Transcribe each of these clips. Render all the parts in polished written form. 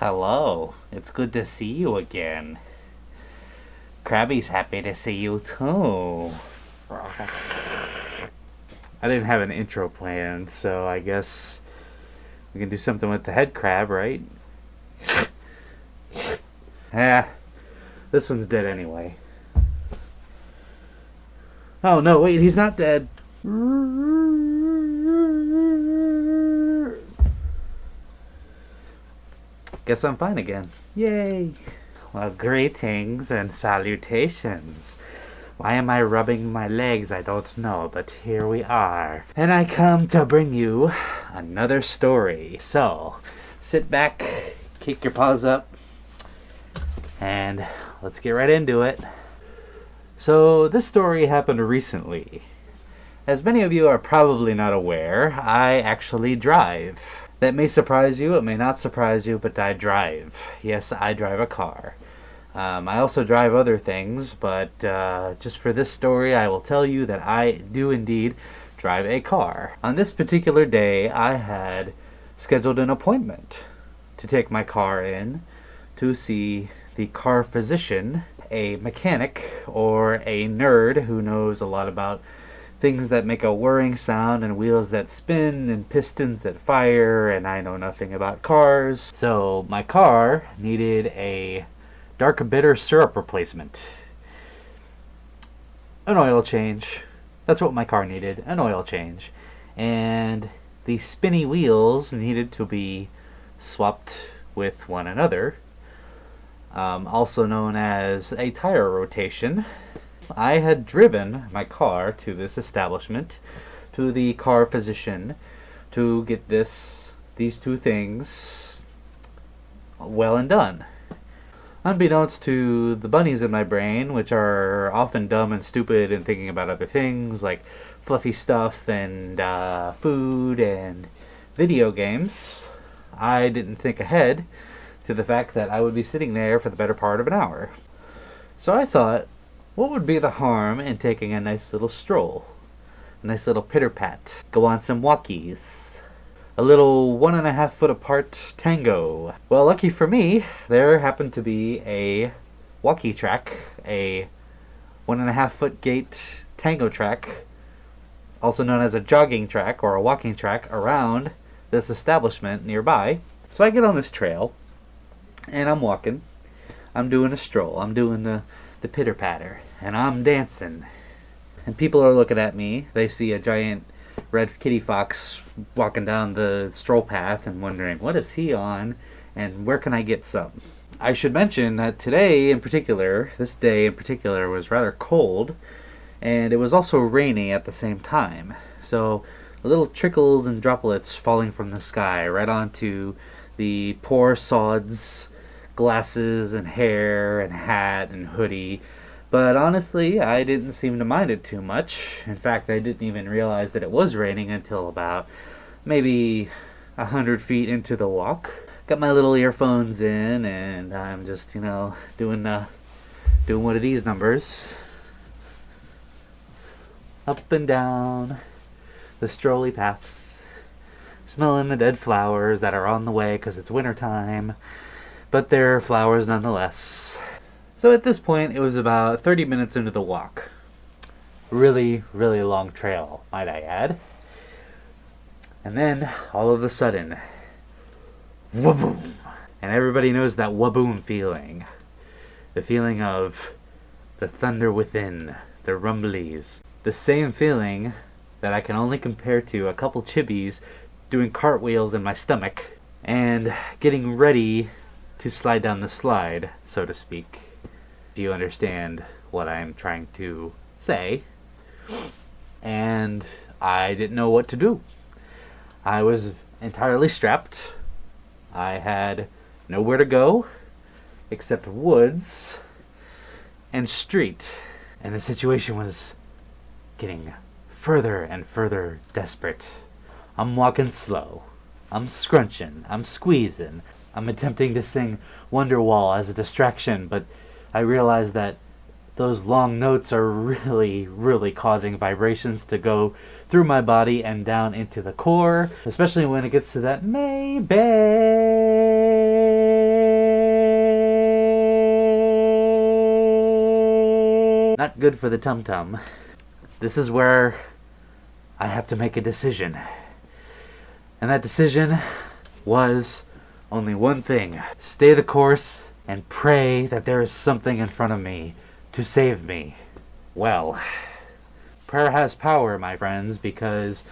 Hello, it's good to see you again. Krabby's happy to see you too. I didn't have an intro planned, so I guess we can do something with the head crab, right? This one's dead anyway. Oh no, wait, he's not dead. Guess I'm fine again. Yay! Well, greetings and salutations. Why am I rubbing my legs? I don't know, but here we are. And I come to bring you another story. So, sit back, kick your paws up, and let's get right into it. So, this story happened recently. As many of you are probably not aware, I actually drive. That may surprise you, it may not surprise you, but I drive. Yes, I drive a car. I also drive other things, but just for this story, I will tell you that I do indeed drive a car. On this particular day, I had scheduled an appointment to take my car in to see the car physician, a mechanic, or a nerd who knows a lot about things that make a whirring sound and wheels that spin and pistons that fire, and I know nothing about cars. So my car needed a dark bitter syrup replacement. An oil change. That's what my car needed, an oil change. And the spinny wheels needed to be swapped with one another, also known as a tire rotation. I had driven my car to this establishment, to the car physician, to get these two things well and done. Unbeknownst to the bunnies in my brain, which are often dumb and stupid and thinking about other things like fluffy stuff and food and video games, I didn't think ahead to the fact that I would be sitting there for the better part of an hour. So I thought, what would be the harm in taking a nice little stroll? A nice little pitter-pat. Go on some walkies. A little 1.5 foot apart tango. Well, lucky for me, there happened to be a walkie track, a 1.5 foot gate tango track, also known as a jogging track or a walking track, around this establishment nearby. So I get on this trail, and I'm walking. I'm doing a stroll. I'm doing the pitter-patter, and I'm dancing. And people are looking at me. They see a giant red kitty fox walking down the stroll path and wondering, what is he on, and where can I get some? I should mention that today in particular, this day in particular, was rather cold, and it was also rainy at the same time. So little trickles and droplets falling from the sky right onto the poor sod's glasses and hair and hat and hoodie. But honestly, I didn't seem to mind it too much. In fact, I didn't even realize that it was raining until about maybe 100 feet into the walk. Got my little earphones in, and I'm just, doing one of these numbers. Up and down the strolly paths, smelling the dead flowers that are on the way because it's wintertime. But they're flowers nonetheless. So at this point, it was about 30 minutes into the walk. Really, really long trail, might I add. And then, all of a sudden, waboom! And everybody knows that waboom feeling. The feeling of the thunder within, the rumblies. The same feeling that I can only compare to a couple chibis doing cartwheels in my stomach and getting ready to slide down the slide, so to speak. If you understand what I'm trying to say. And I didn't know what to do. I was entirely strapped. I had nowhere to go except woods and street. And the situation was getting further and further desperate. I'm walking slow. I'm scrunching. I'm squeezing. I'm attempting to sing Wonderwall as a distraction, but I realize that those long notes are really, really causing vibrations to go through my body and down into the core, especially when it gets to that maybe. Not good for the tum-tum. This is where I have to make a decision. And that decision was only one thing. Stay the course and pray that there is something in front of me to save me. Well, prayer has power, my friends, because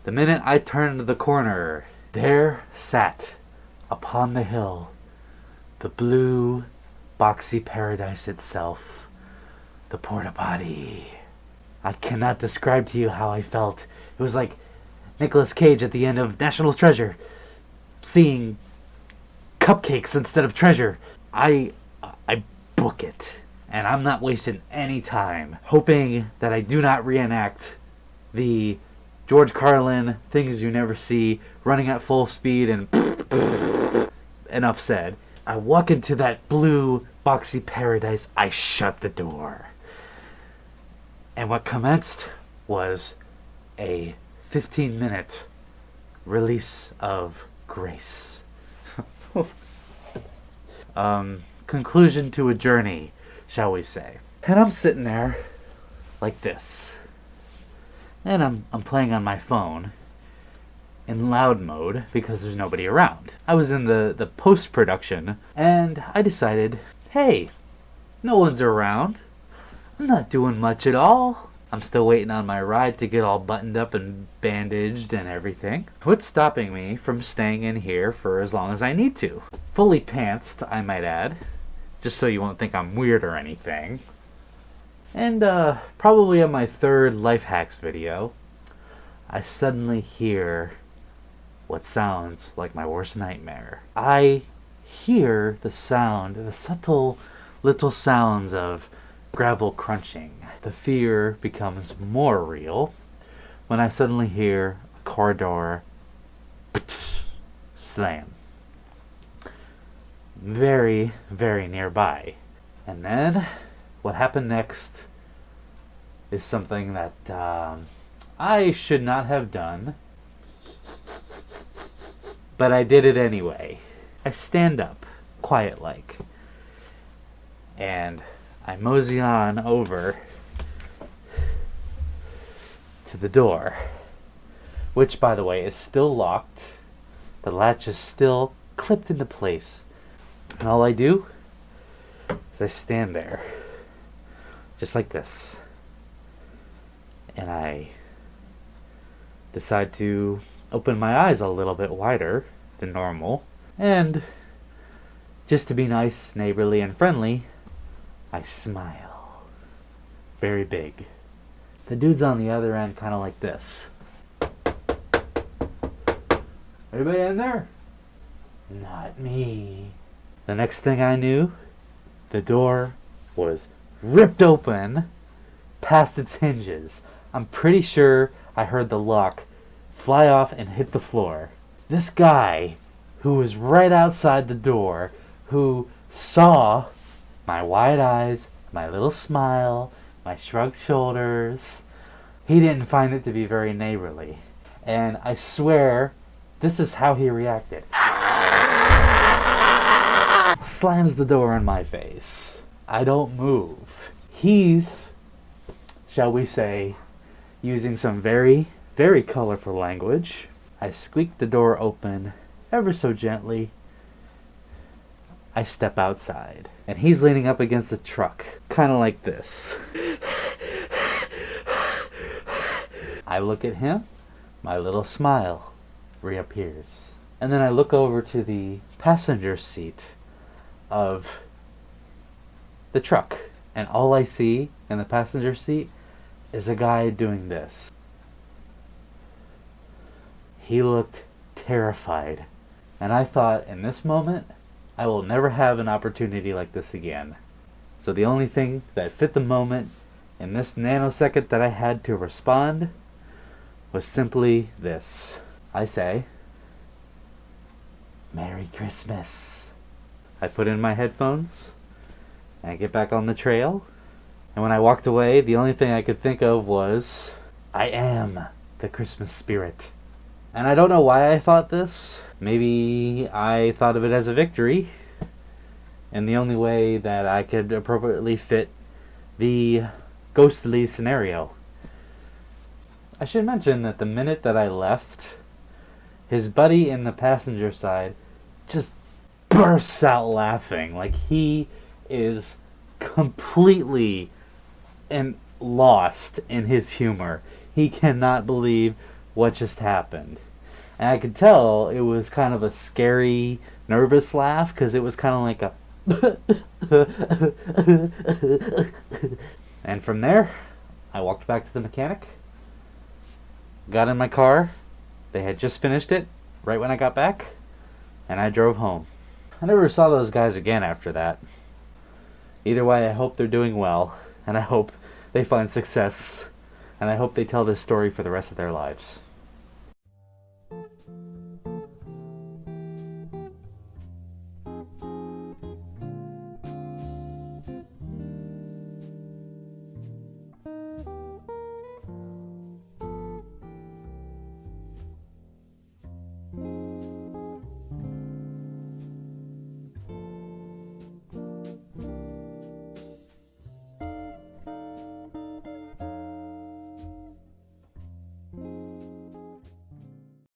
the minute I turned the corner, there sat upon the hill the blue, boxy paradise itself, the Potty. I cannot describe to you how I felt. It was like Nicolas Cage at the end of National Treasure, seeing cupcakes instead of treasure. I book it, and I'm not wasting any time hoping that I do not reenact the George Carlin things you never see, running at full speed and enough said. I walk into that blue boxy paradise. I shut the door. And what commenced was a 15-minute release of grace. Conclusion to a journey, shall we say. And I'm sitting there like this. And I'm playing on my phone in loud mode because there's nobody around. I was in the post-production, and I decided, hey, no one's around. I'm not doing much at all. I'm still waiting on my ride to get all buttoned up and bandaged and everything. What's stopping me from staying in here for as long as I need to? Fully pantsed, I might add, just so you won't think I'm weird or anything. And probably on my third life hacks video, I suddenly hear what sounds like my worst nightmare. I hear the subtle little sounds of gravel crunching. The fear becomes more real when I suddenly hear a car door slam. Very, very nearby. And then what happened next is something that I should not have done, but I did it anyway. I stand up, quiet-like, and I mosey on over to the door, which, by the way, is still locked. The latch is still clipped into place. And all I do is I stand there, just like this. And I decide to open my eyes a little bit wider than normal. And just to be nice, neighborly, and friendly, I smile. Very big. The dude's on the other end kind of like this. Anybody in there? Not me. The next thing I knew, the door was ripped open past its hinges. I'm pretty sure I heard the lock fly off and hit the floor. This guy, who was right outside the door, who saw my wide eyes, my little smile, my shrugged shoulders, he didn't find it to be very neighborly. And I swear, this is how he reacted. Slams the door in my face. I don't move. He's, shall we say, using some very, very colorful language. I squeak the door open ever so gently. I step outside, and he's leaning up against the truck, kind of like this. I look at him, my little smile reappears. And then I look over to the passenger seat of the truck, and all I see in the passenger seat is a guy doing this. He looked terrified, and I thought, in this moment, I will never have an opportunity like this again. So the only thing that fit the moment in this nanosecond that I had to respond was simply this. I say, Merry Christmas. I put in my headphones, and I get back on the trail, and when I walked away, the only thing I could think of was, I am the Christmas spirit. And I don't know why I thought this. Maybe I thought of it as a victory, and the only way that I could appropriately fit the ghostly scenario. I should mention that the minute that I left, his buddy in the passenger side just bursts out laughing. Like he is completely and lost in his humor. He cannot believe what just happened. And I could tell it was kind of a scary, nervous laugh because it was kind of like a. And from there, I walked back to the mechanic, got in my car. They had just finished it right when I got back, and I drove home. I never saw those guys again after that. Either way, I hope they're doing well, and I hope they find success, and I hope they tell this story for the rest of their lives.